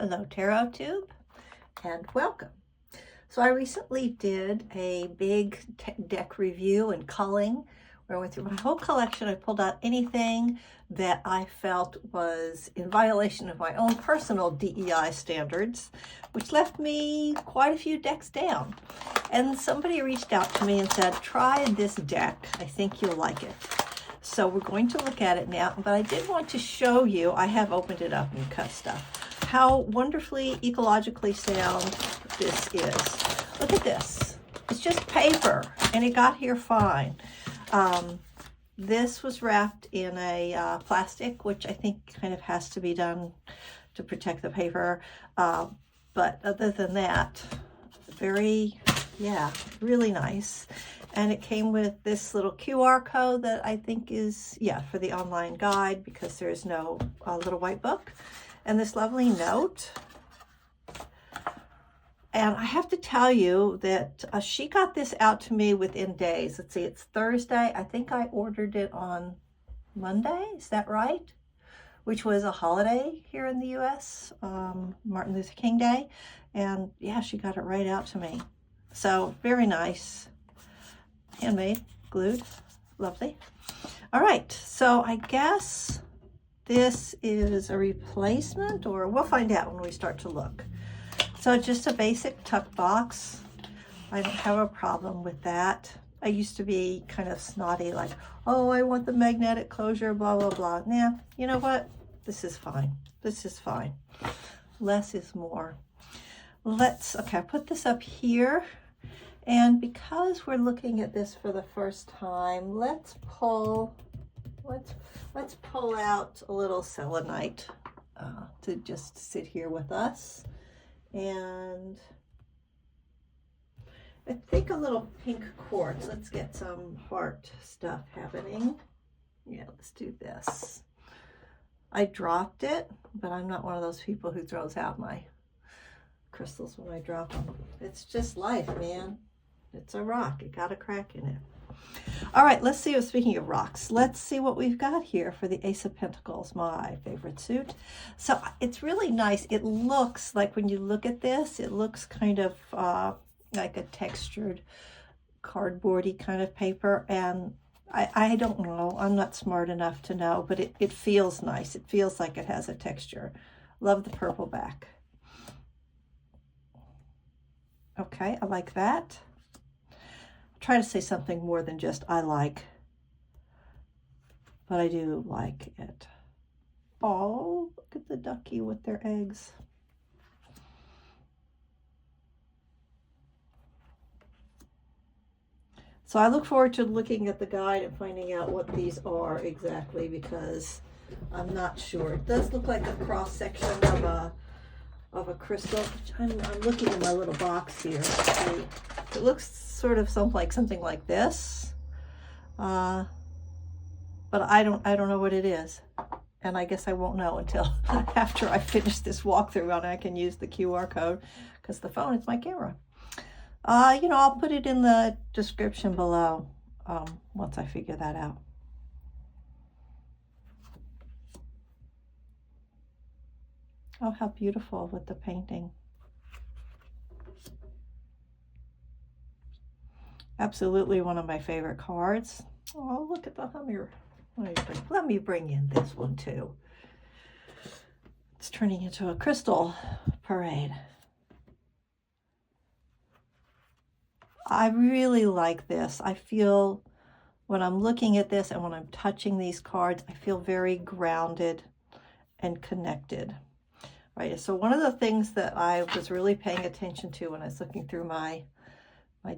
Hello Tarot Tube and welcome. So I recently did a big deck review and culling where I went through my whole collection. I pulled out anything that I felt was in violation of my own personal DEI standards, which left me quite a few decks down. And somebody reached out to me and said, try this deck. I think you'll like it. So we're going to look at it now, but I did want to show you, I have opened it up and cut stuff, how wonderfully ecologically sound this is. Look at this. It's just paper, and it got here fine. This was wrapped in a plastic, which I think kind of has to be done to protect the paper. But other than that, really nice. And it came with this little QR code that I think is, for the online guide, because there's no little white book. And this lovely note. And I have to tell you that she got this out to me within days. Let's see, it's Thursday. I think I ordered it on Monday. Is that right? Which was a holiday here in the US, Martin Luther King Day. And yeah, she got it right out to me. So very nice. Handmade, glued, lovely. All right, so I guess this is a replacement, or we'll find out when we start to look. So just a basic tuck box. I don't have a problem with that. I used to be kind of snotty, like, oh, I want the magnetic closure, blah, blah, blah. Nah, you know what? This is fine. This is fine. Less is more. Okay, I put this up here. And because we're looking at this for the first time, let's pull out a little selenite to just sit here with us. And I think a little pink quartz. Let's get some heart stuff happening. Yeah, let's do this. I dropped it, but I'm not one of those people who throws out my crystals when I drop them. It's just life, man. It's a rock. It got a crack in it. All right, let's see. Speaking of rocks, let's see what we've got here for the Ace of Pentacles, my favorite suit. So it's really nice. It looks like, when you look at this, it looks kind of like a textured cardboardy kind of paper. And I don't know. I'm not smart enough to know, but it feels nice. It feels like it has a texture. Love the purple back. Okay, I like that. Try to say something more than just I like, but I do like it. Oh, look at the ducky with their eggs. So I look forward to looking at the guide and finding out what these are exactly, because I'm not sure. It does look like a cross section of a crystal. I'm looking in my little box here. It looks sort of something like this, but I don't know what it is, and I guess I won't know until after I finish this walkthrough and I can use the QR code, because the phone is my camera. I'll put it in the description below once I figure that out. Oh, how beautiful with the painting. Absolutely one of my favorite cards. Oh, look at the hummer. Let me bring in this one too. It's turning into a crystal parade. I really like this. I feel when I'm looking at this and when I'm touching these cards, I feel very grounded and connected. Right. So one of the things that I was really paying attention to when I was looking through my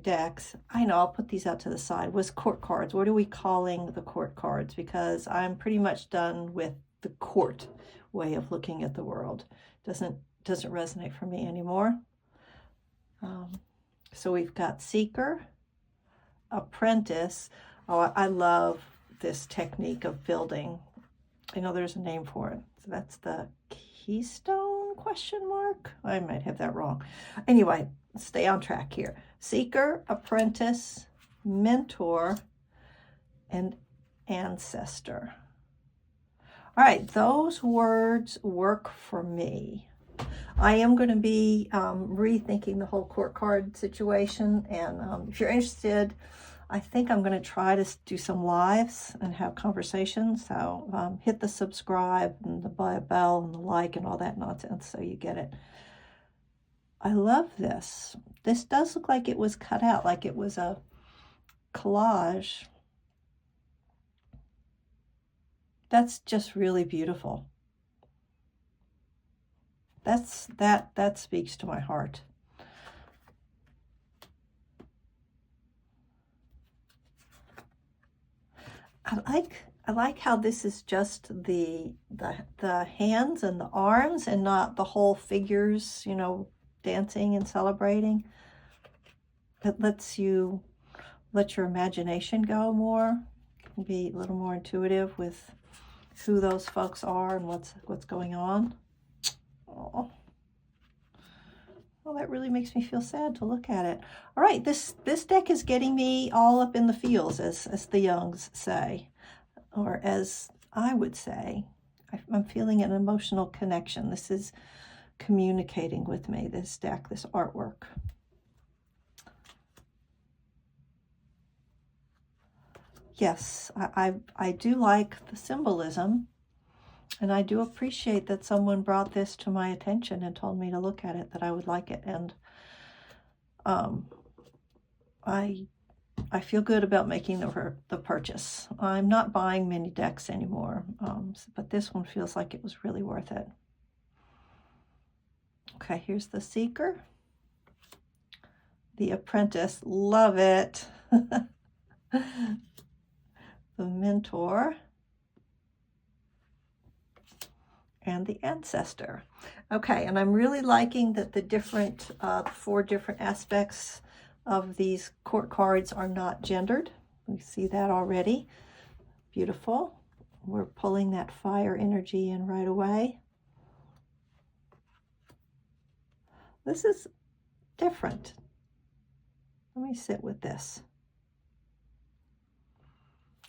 decks, I know I'll put these out to the side, was court cards. What are we calling the court cards? Because I'm pretty much done with the court way of looking at the world. Doesn't resonate for me anymore. So we've got Seeker, Apprentice. Oh, I love this technique of building. I know there's a name for it. So that's the Keystone ? I might have that wrong. Anyway, stay on track here. Seeker, Apprentice, Mentor, and Ancestor. All right, those words work for me. I am going to be rethinking the whole court card situation, and if you're interested, I think I'm going to try to do some lives and have conversations. So hit the subscribe and the bell and the like and all that nonsense so you get it. I love this. This does look like it was cut out, like it was a collage. That's just really beautiful. That speaks to my heart. I like how this is just the hands and the arms and not the whole figures, you know, dancing and celebrating. It lets you let your imagination go more, be a little more intuitive with who those folks are and what's going on. Oh, well, that really makes me feel sad to look at it. All right, this deck is getting me all up in the feels, as the Youngs say, or as I would say. I'm feeling an emotional connection. This is communicating with me, this deck, this artwork. Yes, I do like the symbolism, and I do appreciate that someone brought this to my attention and told me to look at it, that I would like it. And I feel good about making the purchase. I'm not buying many decks anymore, but this one feels like it was really worth it. Okay, here's the Seeker. The Apprentice, love it. The Mentor. And the Ancestor. Okay, and I'm really liking that the 4 different aspects of these court cards are not gendered. We see that already. Beautiful. We're pulling that fire energy in right away. This is different. Let me sit with this.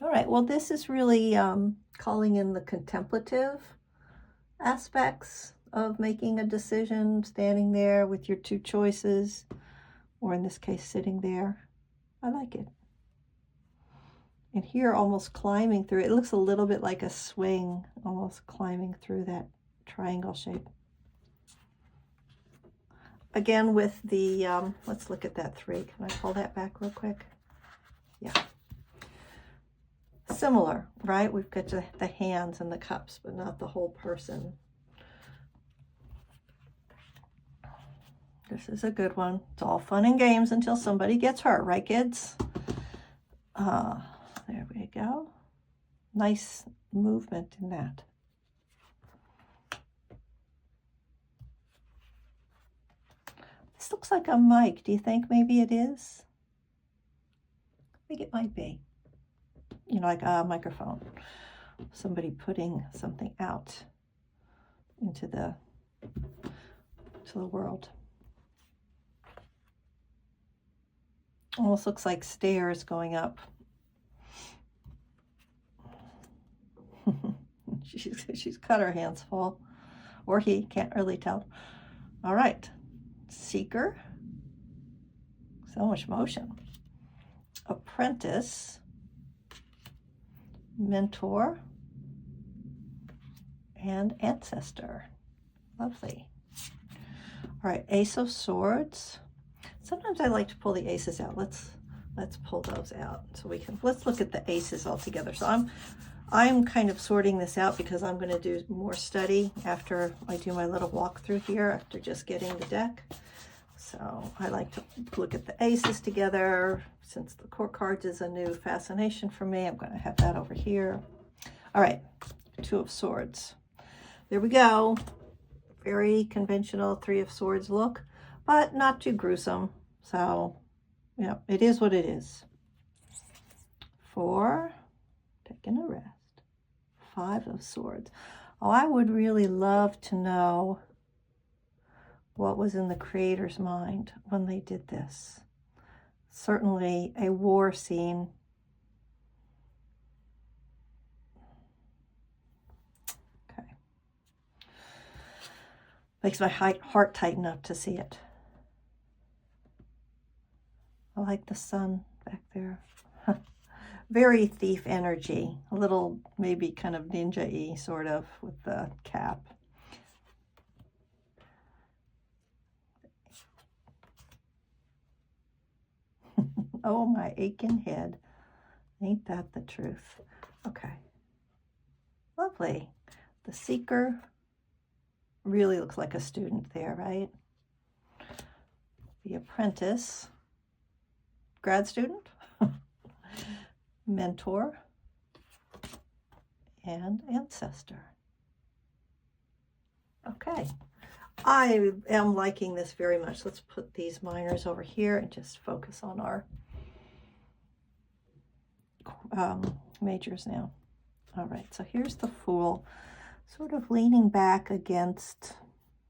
All right, well, this is really calling in the contemplative aspects of making a decision, standing there with your 2 choices, or in this case, sitting there. I like it. And here, almost climbing through, it looks a little bit like a swing, almost climbing through that triangle shape. Again, with the, let's look at that 3. Can I pull that back real quick? Yeah. Similar, right? We've got the hands and the cups, but not the whole person. This is a good one. It's all fun and games until somebody gets hurt, right, kids? There we go. Nice movement in that. This looks like a mic. Do you think maybe it is? I think it might be. You know, like a microphone. Somebody putting something out into the world. Almost looks like stairs going up. She's cut her hands full, or he, can't really tell. All right, Seeker. So much motion. Apprentice. Mentor. And Ancestor. Lovely. All right, Ace of Swords. Sometimes I like to pull the aces out. Let's pull those out so we can, let's look at the aces all together. So I'm kind of sorting this out because I'm going to do more study after I do my little walkthrough here after just getting the deck. So I like to look at the aces together. Since the court cards is a new fascination for me, I'm going to have that over here. All right, 2 of Swords. There we go. Very conventional 3 of Swords look, but not too gruesome. So, yeah, it is what it is. 4, taking a rest. 5 of Swords. Oh, I would really love to know what was in the creator's mind when they did this. Certainly a war scene. Okay. Makes my heart tighten up to see it. I like the sun back there. Very thief energy, a little maybe kind of ninja-y sort of with the cap. Oh, my aching head. Ain't that the truth? Okay. Lovely. The seeker really looks like a student there, right? The apprentice, grad student, mentor, and ancestor. Okay. I am liking this very much. Let's put these minors over here and just focus on our majors now. All right, so here's the Fool, sort of leaning back against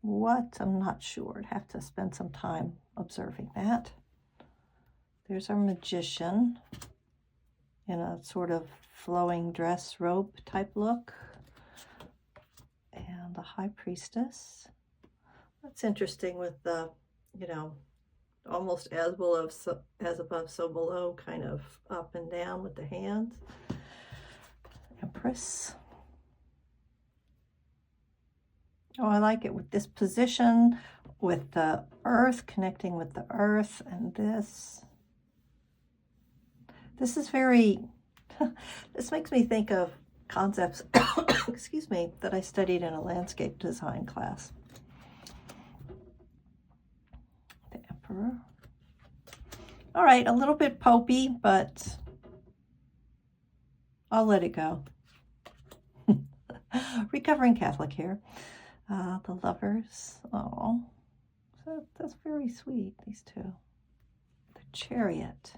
what? I'm not sure. I'd have to spend some time observing that. There's our Magician in a sort of flowing dress robe type look. And the High Priestess. That's interesting with the, you know, almost as above, so below, kind of up and down with the hands. Empress. Oh, I like it with this position, with the earth, connecting with the earth, and this. This is very, this makes me think of concepts, excuse me, that I studied in a landscape design class. The Emperor. All right, a little bit popey, but I'll let it go. Recovering Catholic here. The Lovers. Oh, so that's very sweet, these two. The Chariot.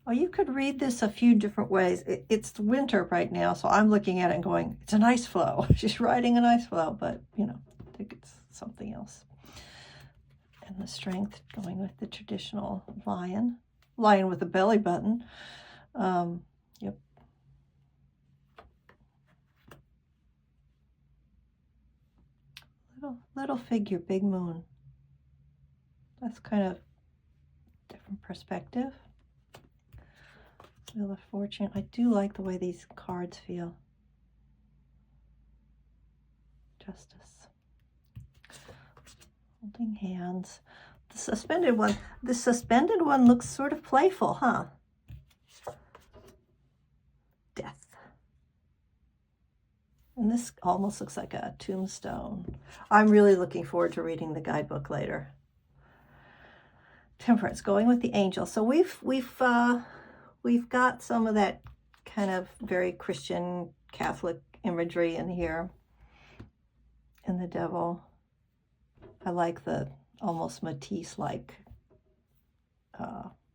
Oh, you could read this a few different ways. It's winter right now, so I'm looking at it and going, it's an ice floe. She's riding an ice floe, but, you know, I think it's something else. And the Strength, going with the traditional lion. Lion with a belly button. Yep. Little figure, big moon. That's kind of different perspective. Wheel of Fortune. I do like the way these cards feel. Justice. Holding hands. The suspended one looks sort of playful, huh? Death. And this almost looks like a tombstone. I'm really looking forward to reading the guidebook later. Temperance, going with the angel. So we've got some of that kind of very Christian Catholic imagery in here. And the Devil. I like the almost Matisse-like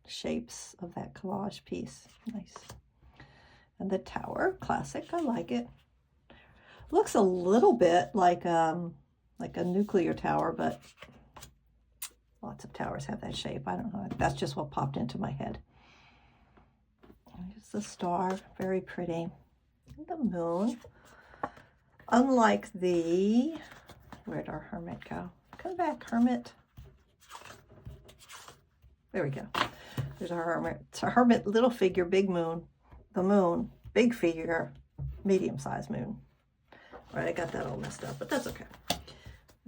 shapes of that collage piece. Nice. And the Tower, classic. I like it. Looks a little bit like a nuclear tower, but lots of towers have that shape. I don't know. That's just what popped into my head. There's the Star, very pretty. And the Moon. Unlike the, where'd our Hermit go? Come back, Hermit. There we go. There's our Hermit. It's a Hermit, little figure, big moon. The Moon, big figure, medium-sized moon. All right, I got that all messed up, but that's okay.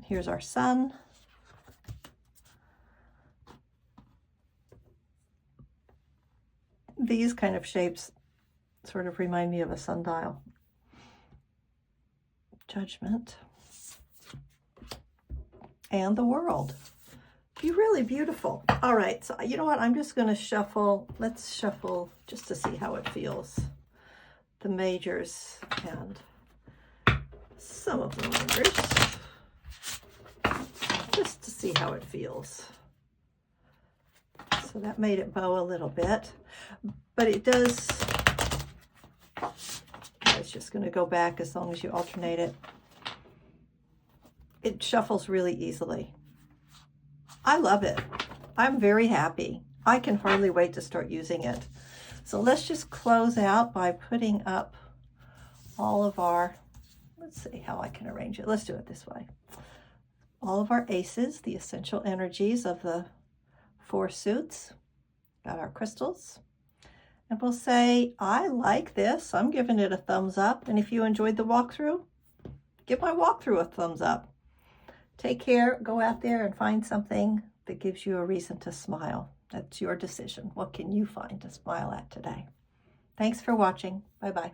Here's our Sun. These kind of shapes sort of remind me of a sundial. Judgment. And the World. Really beautiful. All right, so you know what? I'm just going to shuffle. Let's shuffle just to see how it feels. The majors and some of the minors. Just to see how it feels. So that made it bow a little bit. But it does, it's just going to go back as long as you alternate it. It shuffles really easily. I love it. I'm very happy. I can hardly wait to start using it. So let's just close out by putting up all of our, let's see how I can arrange it. Let's do it this way. All of our aces, the essential energies of the 4 suits. Got our crystals. And we'll say, I like this. I'm giving it a thumbs up. And if you enjoyed the walkthrough, give my walkthrough a thumbs up. Take care. Go out there and find something that gives you a reason to smile. That's your decision. What can you find to smile at today? Thanks for watching. Bye-bye.